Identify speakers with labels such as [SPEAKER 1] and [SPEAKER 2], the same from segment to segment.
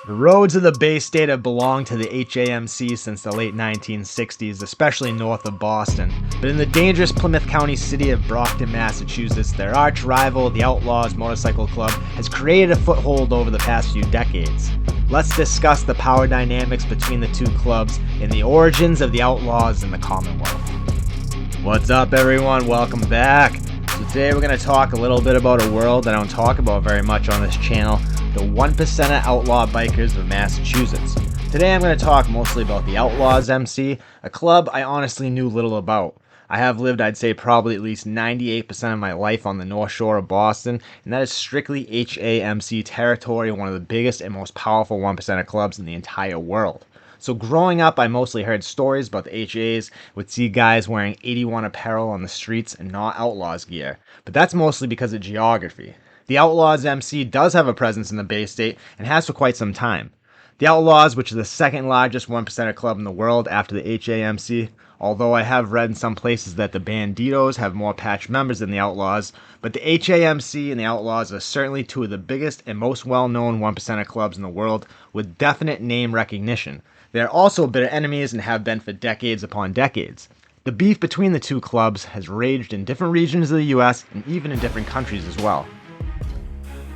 [SPEAKER 1] The roads of the Bay State have belonged to the HAMC since the late 1960s, especially north of Boston. But in the dangerous Plymouth County city of Brockton, Massachusetts, their arch rival, the Outlaws Motorcycle Club, has created a foothold over the past few decades. Let's discuss the power dynamics between the two clubs and the origins of the Outlaws in the Commonwealth. What's up, everyone? Welcome back. So today we're going to talk a little bit about a world I don't talk about very much on this channel, the 1% Outlaw Bikers of Massachusetts. Today I'm going to talk mostly about the Outlaws MC, a club I honestly knew little about. I have lived, I'd say, probably at least 98% of my life on the North Shore of Boston, and that is strictly HAMC territory, one of the biggest and most powerful 1% clubs in the entire world. So growing up, I mostly heard stories about the HAs, would see guys wearing 81 apparel on the streets and not Outlaws gear, but that's mostly because of geography. The Outlaws MC does have a presence in the Bay State and has for quite some time. The Outlaws, which is the second largest 1% club in the world after the HAMC, although I have read in some places that the Banditos have more patch members than the Outlaws, but the HAMC and the Outlaws are certainly two of the biggest and most well-known 1% clubs in the world with definite name recognition. They are also bitter enemies and have been for decades upon decades. The beef between the two clubs has raged in different regions of the US and even in different countries as well.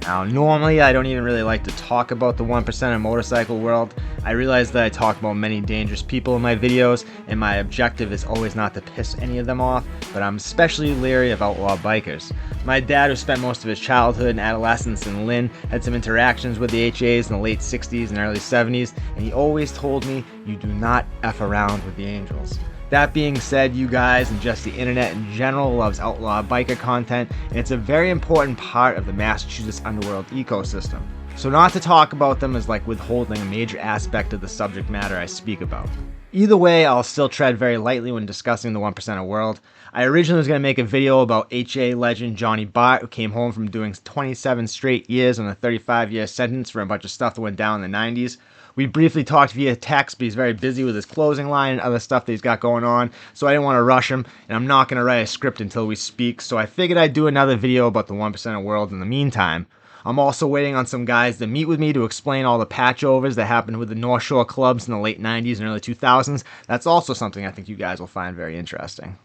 [SPEAKER 1] Now, normally I don't even really like to talk about the 1% motorcycle world. I realize that I talk about many dangerous people in my videos, and my objective is always not to piss any of them off, but I'm especially leery of outlaw bikers. My dad, who spent most of his childhood and adolescence in Lynn, had some interactions with the HAs in the late 60s and early 70s, and he always told me, you do not F around with the Angels. That being said, you guys and just the internet in general loves outlaw biker content, and it's a very important part of the Massachusetts underworld ecosystem. So not to talk about them is like withholding a major aspect of the subject matter I speak about. Either way, I'll still tread very lightly when discussing the 1% world. I originally was going to make a video about HA legend Johnny Bart, who came home from doing 27 straight years on a 35-year sentence for a bunch of stuff that went down in the 90s. We briefly talked via text, but he's very busy with his closing line and other stuff that he's got going on, so I didn't want to rush him, and I'm not going to write a script until we speak, so I figured I'd do another video about the 1% world in the meantime. I'm also waiting on some guys to meet with me to explain all the patchovers that happened with the North Shore clubs in the late 90s and early 2000s. That's also something I think you guys will find very interesting.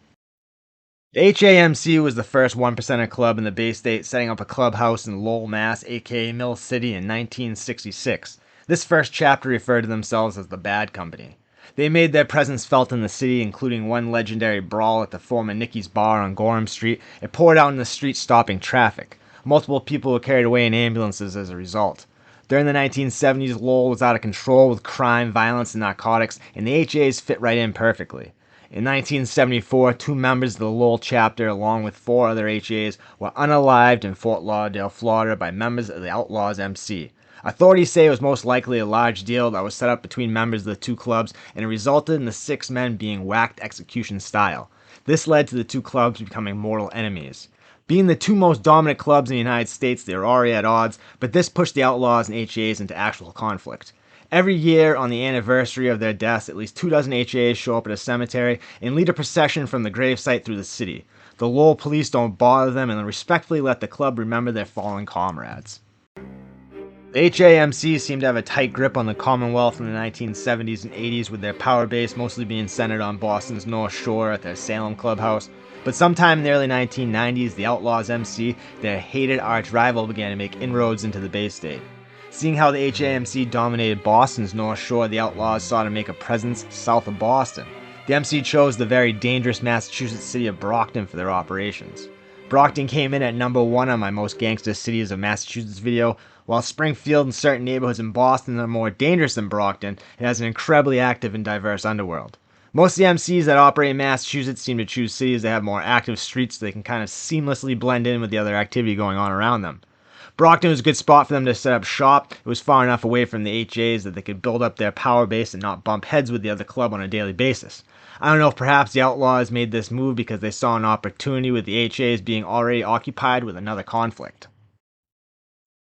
[SPEAKER 1] The HAMC was the first 1% club in the Bay State, setting up a clubhouse in Lowell, Mass, aka Mill City, in 1966. This first chapter referred to themselves as the Bad Company. They made their presence felt in the city, including one legendary brawl at the former Nicky's Bar on Gorham Street. It poured out in the street, stopping traffic. Multiple people were carried away in ambulances as a result. During the 1970s, Lowell was out of control with crime, violence, and narcotics, and the HAs fit right in perfectly. In 1974, 2 members of the Lowell chapter, along with 4 other HAs, were unalived in Fort Lauderdale, Florida, by members of the Outlaws MC. Authorities say it was most likely a large deal that was set up between members of the two clubs, and it resulted in the 6 men being whacked execution style. This led to the two clubs becoming mortal enemies. Being the 2 most dominant clubs in the United States, they were already at odds, but this pushed the Outlaws and HAs into actual conflict. Every year, on the anniversary of their deaths, at least 24 HAs show up at a cemetery and lead a procession from the gravesite through the city. The Lowell police don't bother them and respectfully let the club remember their fallen comrades. The HAMC seemed to have a tight grip on the Commonwealth in the 1970s and 80s, with their power base mostly being centered on Boston's North Shore at their Salem clubhouse. But sometime in the early 1990s, the Outlaws MC, their hated arch rival, began to make inroads into the Bay State. Seeing how the HAMC dominated Boston's North Shore, the Outlaws sought to make a presence south of Boston. The MC chose the very dangerous Massachusetts city of Brockton for their operations. Brockton came in at number 1 on my most gangster cities of Massachusetts video. While Springfield and certain neighborhoods in Boston are more dangerous than Brockton, it has an incredibly active and diverse underworld. Most of the MCs that operate in Massachusetts seem to choose cities that have more active streets so they can kind of seamlessly blend in with the other activity going on around them. Brockton was a good spot for them to set up shop. It was far enough away from the HAs that they could build up their power base and not bump heads with the other club on a daily basis. I don't know if perhaps the Outlaws made this move because they saw an opportunity with the HAs being already occupied with another conflict.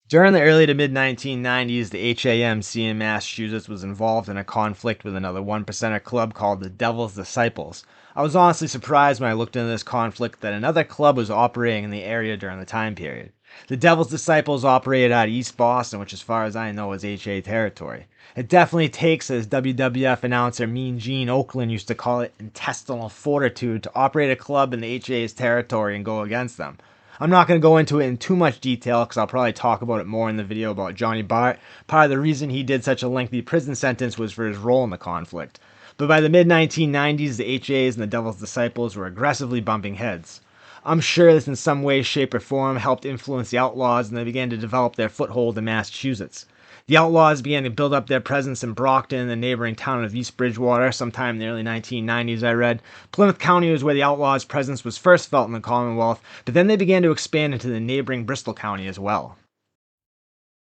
[SPEAKER 1] During the early to mid-1990s, the HAMC in Massachusetts was involved in a conflict with another 1% club called the Devil's Disciples. I was honestly surprised when I looked into this conflict that another club was operating in the area during the time period. The Devil's Disciples operated out of East Boston, which as far as I know is HA territory. It definitely takes, as WWF announcer Mean Gene Okerlund used to call it, intestinal fortitude to operate a club in the HA's territory and go against them. I'm not going to go into it in too much detail because I'll probably talk about it more in the video about Johnny Bart. Part of the reason he did such a lengthy prison sentence was for his role in the conflict. But by the mid-1990s, the HAs and the Devil's Disciples were aggressively bumping heads. I'm sure this in some way, shape, or form helped influence the Outlaws, and they began to develop their foothold in Massachusetts. The Outlaws began to build up their presence in Brockton and the neighboring town of East Bridgewater sometime in the early 1990s, I read. Plymouth County was where the Outlaws' presence was first felt in the Commonwealth, but then they began to expand into the neighboring Bristol County as well.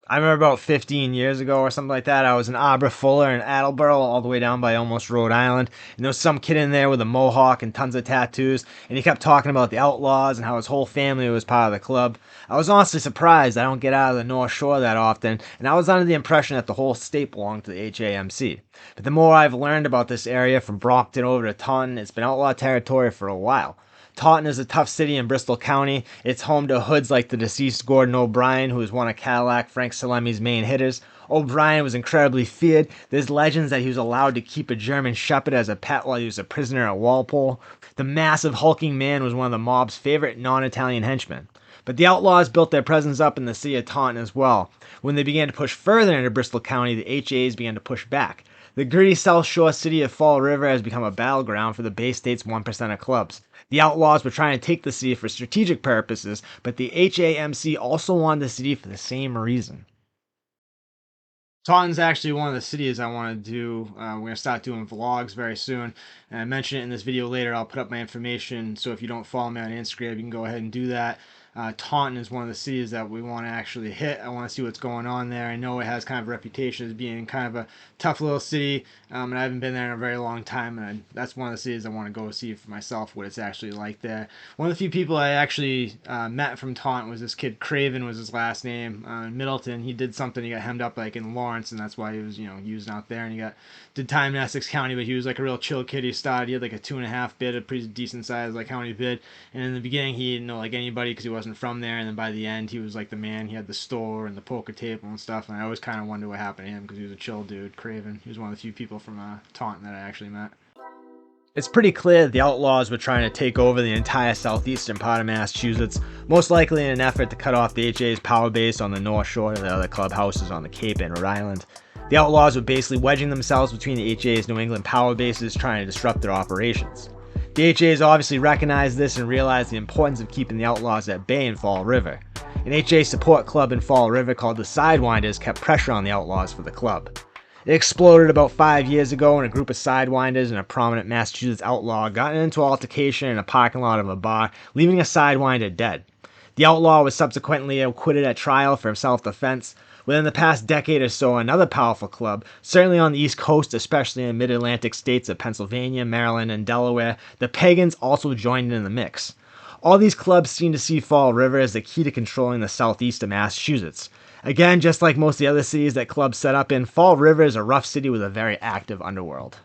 [SPEAKER 1] I remember about 15 years ago or something like that, I was in Arbor Fuller in Attleboro, all the way down by almost Rhode Island, and there was some kid in there with a mohawk and tons of tattoos, and he kept talking about the Outlaws and how his whole family was part of the club. I was honestly surprised. I don't get out of the North Shore that often, and I was under the impression that the whole state belonged to the HAMC. But the more I've learned about this area, from Brockton over to Taunton, it's been outlaw territory for a while. Taunton is a tough city in Bristol County. It's home to hoods like the deceased Gordon O'Brien, who was one of Cadillac Frank Salemi's main hitters. O'Brien was incredibly feared. There's legends that he was allowed to keep a German Shepherd as a pet while he was a prisoner at Walpole. The massive hulking man was one of the mob's favorite non-Italian henchmen. But the Outlaws built their presence up in the city of Taunton as well. When they began to push further into Bristol County, the HAs began to push back. The gritty South Shore city of Fall River has become a battleground for the Bay State's 1% clubs. The Outlaws were trying to take the city for strategic purposes, but the HAMC also wanted the city for the same reason. Taunton's actually one of the cities I want to do. We're going to start doing vlogs very soon. And I mentioned it in this video later. I'll put up my information, so if you don't follow me on Instagram, you can go ahead and do that. Taunton is one of the cities that we want to actually hit. I want to see what's going on there. I know it has kind of a reputation as being kind of a tough little city, and I haven't been there in a very long time, and that's one of the cities I want to go see for myself, what it's actually like there. One of the few people I actually met from Taunton was this kid, Craven was his last name, in Middleton. He did something, he got hemmed up like in Lawrence, and that's why he was, used out there, and he did time in Essex County, but he was like a real chill kid. He had like a 2.5 bid, a pretty decent size like county bid, and in the beginning he didn't know like anybody because he wasn't from there, and then by the end he was like the man. He had the store and the poker table and stuff, and I always kind of wondered what happened to him because he was a chill dude. Craven, he was one of the few people from Taunton that I actually met. It's pretty clear that the Outlaws were trying to take over the entire southeastern part of Massachusetts, most likely in an effort to cut off the HA's power base on the North Shore to the other clubhouses on the Cape and Rhode Island. The Outlaws were basically wedging themselves between the HA's New England power bases, trying to disrupt their operations. The HAs obviously recognized this and realized the importance of keeping the Outlaws at bay in Fall River. An HA support club in Fall River called the Sidewinders kept pressure on the Outlaws for the club. It exploded about 5 years ago when a group of Sidewinders and a prominent Massachusetts outlaw got into an altercation in a parking lot of a bar, leaving a Sidewinder dead. The outlaw was subsequently acquitted at trial for self-defense. Within the past decade or so, another powerful club, certainly on the East Coast, especially in mid-Atlantic states of Pennsylvania, Maryland, and Delaware, the Pagans also joined in the mix. All these clubs seem to see Fall River as the key to controlling the southeast of Massachusetts. Again, just like most of the other cities that clubs set up in, Fall River is a rough city with a very active underworld.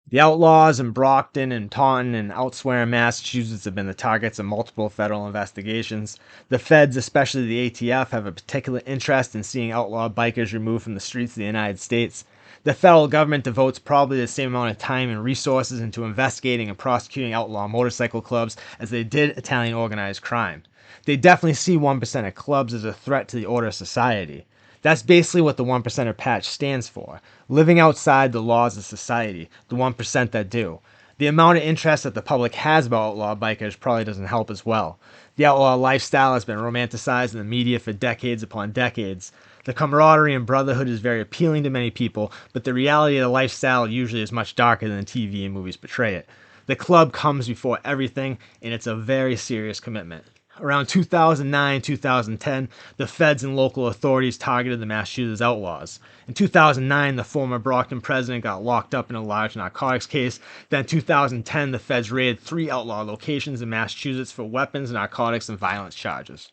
[SPEAKER 1] The Outlaws in Brockton and Taunton and elsewhere in Massachusetts have been the targets of multiple federal investigations. The feds, especially the ATF, have a particular interest in seeing outlaw bikers removed from the streets of the United States. The federal government devotes probably the same amount of time and resources into investigating and prosecuting outlaw motorcycle clubs as they did Italian organized crime. They definitely see 1% clubs as a threat to the order of society. That's basically what the 1% patch stands for. Living outside the laws of society, the 1% that do. The amount of interest that the public has about outlaw bikers probably doesn't help as well. The outlaw lifestyle has been romanticized in the media for decades upon decades. The camaraderie and brotherhood is very appealing to many people, but the reality of the lifestyle usually is much darker than TV and movies portray it. The club comes before everything, and it's a very serious commitment. Around 2009-2010, the feds and local authorities targeted the Massachusetts Outlaws. In 2009, the former Brockton president got locked up in a large narcotics case. Then in 2010, the feds raided 3 outlaw locations in Massachusetts for weapons, narcotics, and violence charges.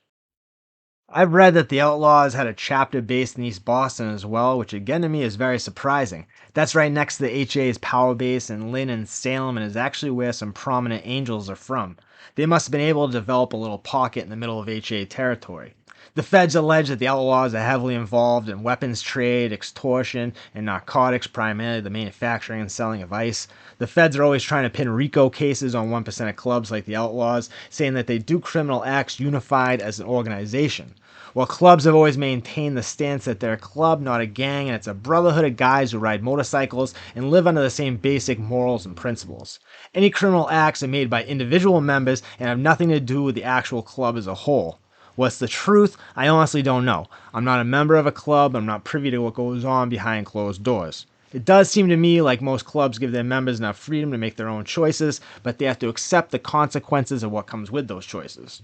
[SPEAKER 1] I've read that the Outlaws had a chapter based in East Boston as well, which again to me is very surprising. That's right next to the HA's power base in Lynn and Salem, and is actually where some prominent Angels are from. They must have been able to develop a little pocket in the middle of HA territory. The feds allege that the Outlaws are heavily involved in weapons trade, extortion, and narcotics, primarily the manufacturing and selling of ice. The feds are always trying to pin RICO cases on 1% of clubs like the Outlaws, saying that they do criminal acts unified as an organization. While clubs have always maintained the stance that they're a club, not a gang, and it's a brotherhood of guys who ride motorcycles and live under the same basic morals and principles. Any criminal acts are made by individual members and have nothing to do with the actual club as a whole. What's the truth? I honestly don't know. I'm not a member of a club. I'm not privy to what goes on behind closed doors. It does seem to me like most clubs give their members enough freedom to make their own choices, but they have to accept the consequences of what comes with those choices.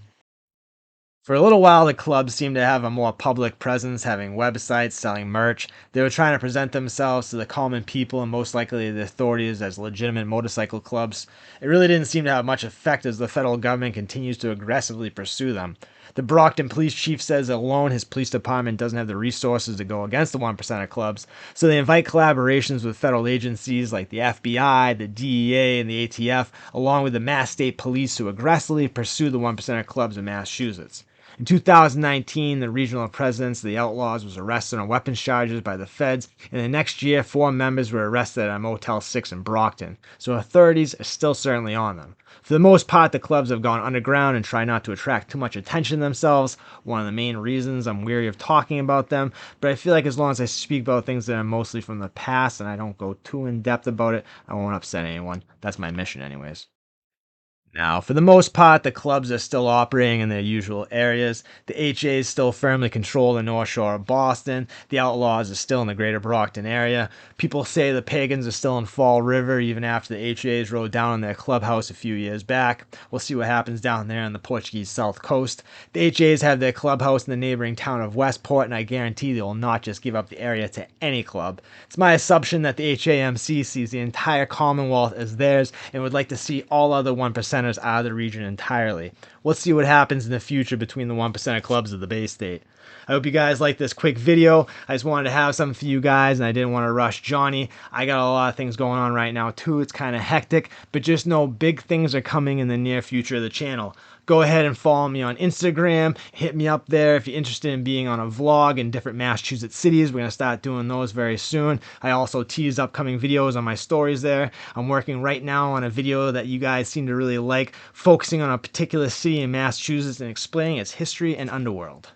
[SPEAKER 1] For a little while, the clubs seemed to have a more public presence, having websites, selling merch. They were trying to present themselves to the common people and most likely the authorities as legitimate motorcycle clubs. It really didn't seem to have much effect as the federal government continues to aggressively pursue them. The Brockton police chief says alone his police department doesn't have the resources to go against the 1% clubs, so they invite collaborations with federal agencies like the FBI, the DEA, and the ATF, along with the Mass State Police to aggressively pursue the 1% clubs in Massachusetts. In 2019, the regional presidents of the Outlaws was arrested on weapons charges by the feds, and the next year, 4 members were arrested at a Motel 6 in Brockton, so authorities are still certainly on them. For the most part, the clubs have gone underground and try not to attract too much attention to themselves, one of the main reasons I'm weary of talking about them, but I feel like as long as I speak about things that are mostly from the past and I don't go too in-depth about it, I won't upset anyone. That's my mission anyways. Now, for the most part, the clubs are still operating in their usual areas. The HAs still firmly control the North Shore of Boston. The Outlaws are still in the greater Brockton area. People say the Pagans are still in Fall River even after the HAs rode down on their clubhouse a few years back. We'll see what happens down there on the Portuguese South Coast. The HAs have their clubhouse in the neighboring town of Westport, and I guarantee they will not just give up the area to any club. It's my assumption that the HAMC sees the entire Commonwealth as theirs and would like to see all other 1% out of the region entirely. We'll see what happens in the future between the 1% clubs of the Bay State. I hope you guys liked this quick video. I just wanted to have something for you guys and I didn't want to rush Johnny. I got a lot of things going on right now too. It's kind of hectic, but just know big things are coming in the near future of the channel. Go ahead and follow me on Instagram. Hit me up there if you're interested in being on a vlog in different Massachusetts cities. We're going to start doing those very soon. I also tease upcoming videos on my stories there. I'm working right now on a video that you guys seem to really like, focusing on a particular city in Massachusetts and explaining its history and underworld.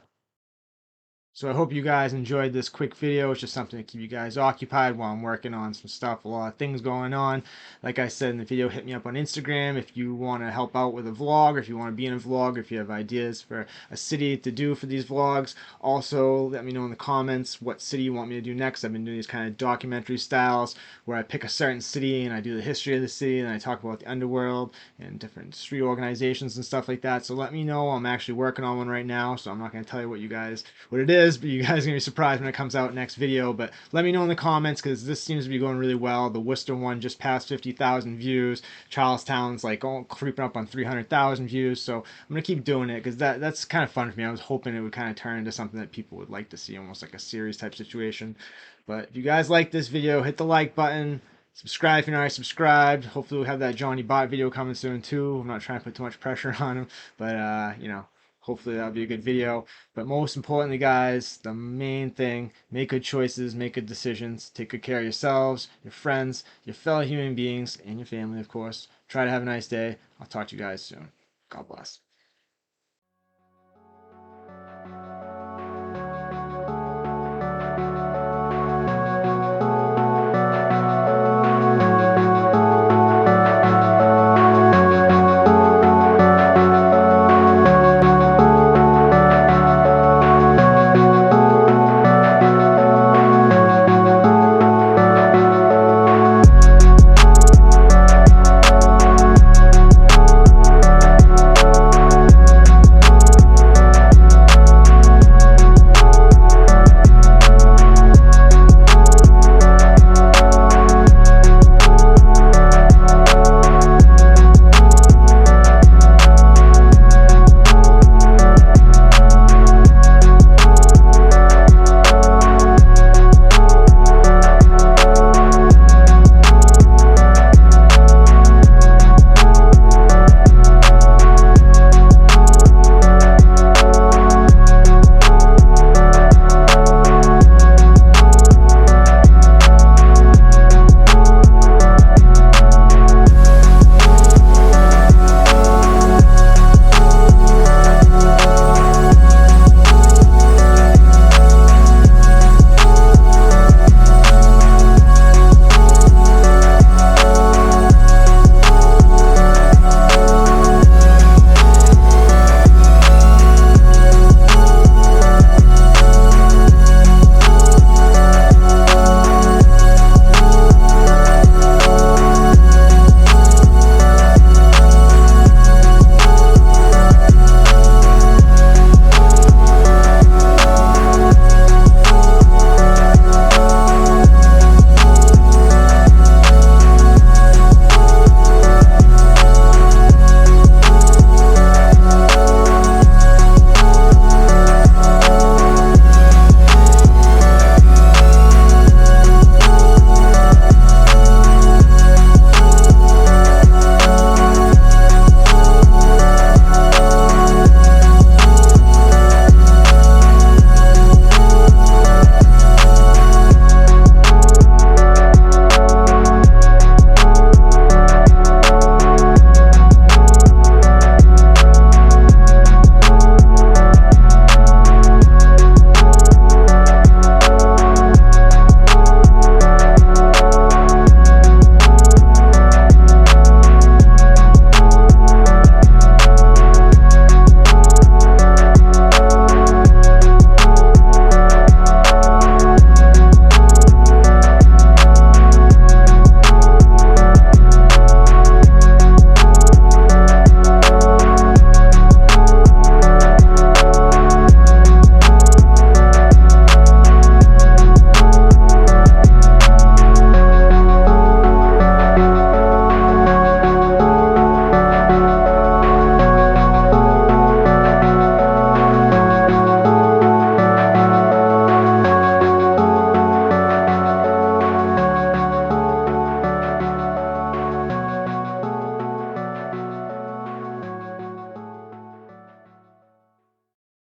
[SPEAKER 1] So I hope you guys enjoyed this quick video. It's just something to keep you guys occupied while I'm working on some stuff, a lot of things going on. Like I said in the video, hit me up on Instagram if you want to help out with a vlog, or if you want to be in a vlog, or if you have ideas for a city to do for these vlogs. Also, let me know in the comments what city you want me to do next. I've been doing these kind of documentary styles where I pick a certain city and I do the history of the city and I talk about the underworld and different street organizations and stuff like that. So let me know. I'm actually working on one right now, so I'm not going to tell you what it is, but you guys are gonna be surprised when it comes out next video. But let me know in the comments, because this seems to be going really well. The Worcester one just passed 50,000 views. Charlestown's like creeping up on 300,000 views. So I'm gonna keep doing it because that's kind of fun for me. I was hoping it would kind of turn into something that people would like to see, almost like a series type situation. But if you guys like this video, hit the like button. Subscribe if you're not already subscribed. Hopefully we'll have that Johnny Bot video coming soon too. I'm not trying to put too much pressure on him, but you know, hopefully that'll be a good video. But most importantly, guys, the main thing, make good choices, make good decisions, take good care of yourselves, your friends, your fellow human beings, and your family, of course. Try to have a nice day. I'll talk to you guys soon. God bless.